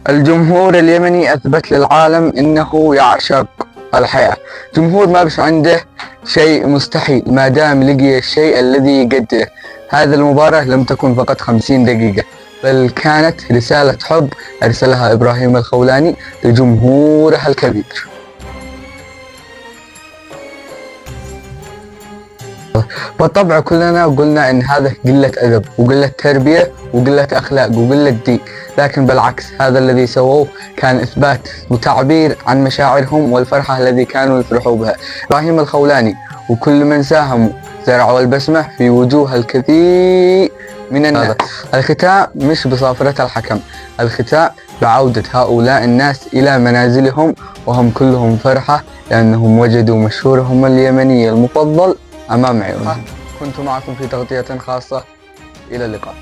الجمهور اليمني أثبت للعالم أنه يعشق الحياة. جمهور ما بش عنده شيء مستحيل ما دام لقي الشيء الذي يقدره. هذه المباراة لم تكن فقط 50 دقيقة، بل كانت رسالة حب أرسلها إبراهيم الخولاني لجمهوره الكبير. بالطبع كلنا قلنا ان هذا قلة ادب وقلة تربية وقلة اخلاق وقلة دين، لكن بالعكس هذا الذي سووه كان اثبات وتعبير عن مشاعرهم والفرحة الذي كانوا يفرحوا بها. ابراهيم الخولاني وكل من ساهموا زرعوا البسمة في وجوه الكثير من الناس. الختام مش بصافرة الحكم، الختام بعودة هؤلاء الناس الى منازلهم وهم كلهم فرحة، لانهم وجدوا مشهورهم اليمني المفضل أمام عيونهم. كنت معكم في تغطية خاصة، إلى اللقاء.